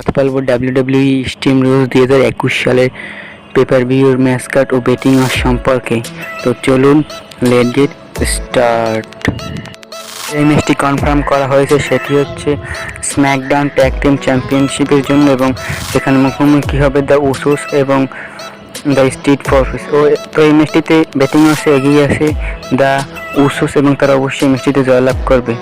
কথা বলবো WWE stream rules 2021 সালের পেপার ভিউর ম্যাচ কার্ড ও বেটিং অফ সম্পর্কে। তো চলুন লেট গেট স্টার্ট। এই ম্যাচটি কনফার্ম করা হয়েছে, সেটি হচ্ছে স্ম্যাকডাউন ট্যাগ টিম চ্যাম্পিয়নশিপের জন্য এবং এখানে মুখোমুখি হবে দ্য উসোস এবং দ্য স্ট্রিট প্রফিটস। তো এই ম্যাচটিতে ব্যাটিং অর্সে এগিয়ে আছে দ্য উসোস এবং তারা অবশ্যই ম্যাচটিতে জয়লাভ করবে।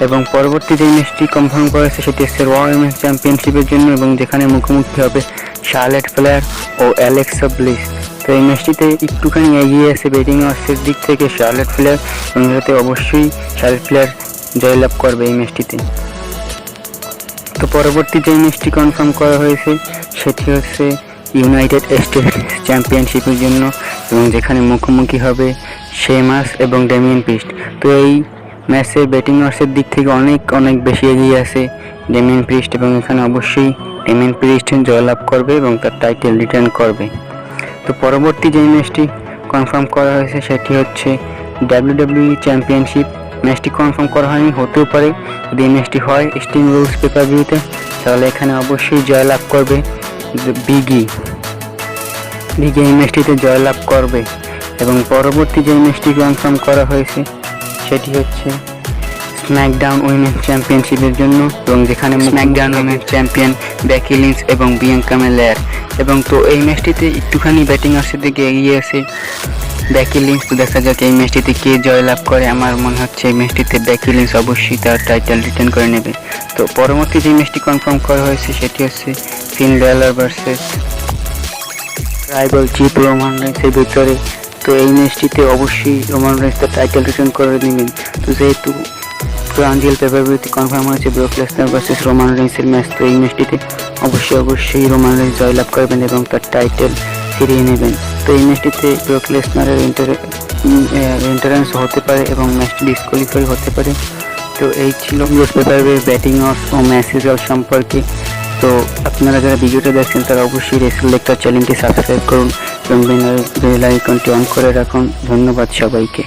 এবং পরবর্তী যে ম্যাচটি কনফার্ম করেছে সেটি হচ্ছে র উইমেন্স চ্যাম্পিয়নশিপের জন্য এবং যেখানে মুখোমুখি হবে শার্লেট ফ্লেয়ার ও অ্যালেক্সা ব্লিস। তো এই ম্যাচটিতে একটুখানি এগিয়ে আছে ব্যাটিং অর্সের দিক থেকে শার্লেট ফ্লেয়ার এবং যাতে অবশ্যই শার্লেট ফ্লেয়ার জয়লাভ করবে এই ম্যাচটিতে। তো পরবর্তী যে ম্যাচটি কনফার্ম করা হয়েছে সেটি হচ্ছে ইউনাইটেড স্টেটস চ্যাম্পিয়নশিপের জন্য এবং যেখানে মুখোমুখি হবে শেমাস এবং ডেমিয়ান প্রিস্ট। তো এই ম্যাচে ব্যাটিং অর্সের দিক থেকে অনেক বেশি এগিয়ে আছে ডেমিয়ান প্রিস্ট এবং এখানে অবশ্যই ডেমিয়ান প্রিস্ট জয়লাভ করবে এবং তার টাইটেল রিটার্ন করবে। তো পরবর্তী যে ম্যাচটি কনফার্ম করা হয়েছে সেটি হচ্ছে ডাব্লিউডাব্লিউই চ্যাম্পিয়নশিপ। ম্যাচটি কনফার্ম করা হয়নি, হতেও পারে যদি এই ম্যাচটি হয় স্ট্রিম রুলস পেপার ভিউতে, তাহলে এখানে অবশ্যই জয়লাভ করবে বিগি এই ম্যাচটিতে জয়লাভ করবে। এবং পরবর্তী যে ম্যাচটি কনফার্ম করা হয়েছে সেটি হচ্ছে স্ম্যাকডাউন উইমেন্স চ্যাম্পিয়নশিপের জন্য এবং যেখানে স্ম্যাকডাউন উইমেন্স চ্যাম্পিয়ন বেকি লিঞ্চ এবং বিয়াঙ্কা বেলেয়ার। এবং তো এই ম্যাচটিতে একটুখানি ব্যাটিং অর্সের দিকে এগিয়ে আছে বেকি লিঞ্চ। তো দেখা যাক এই ম্যাচটিতে কে জয়লাভ করে। আমার মনে হচ্ছে এই ম্যাচটিতে বেকি লিঞ্চ অবশ্যই তার টাইটেল রিটার্ন করে নেবে। তো পরবর্তী যে ম্যাচটি কনফার্ম করা হয়েছে সেটি হচ্ছে Finn Balor versus tribal chief Roman রেইন্সের ভিতরে। তো এই ম্যাচটিতে অবশ্যই রোমান রেইন্স তার টাইটেল রিটার্ন করে নেবেন। তো যেহেতু আনজিএল পেপার ভিউতে কনফার্ম হয়েছে ব্রক লেসনার ভার্সেস রোমান রেইন্সের ম্যাচ, তো এই ম্যাচটিতে অবশ্যই রোমান রেইন্স জয়লাভ করবেন এবং তার টাইটেল ফিরিয়ে নেবেন। তো এই ম্যাচটিতে ব্রক লেসনারের এন্টারেন্স হতে পারে এবং ম্যাচটি ডিসকোয়ালিফাই হতে পারে। তো এই ছিল নিউজ পেপার ভিউর ব্যাটিং অর্স ও ম্যাচ রেজাল্ট সম্পর্কে। তো আপনারা যারা ভিডিওটা দেখছেন তারা অবশ্যই রেসেল লেকচার চ্যানেলটি সাবস্ক্রাইব করুন এবং বেল আইকনটি অন করে রাখুন। ধন্যবাদ সবাইকে।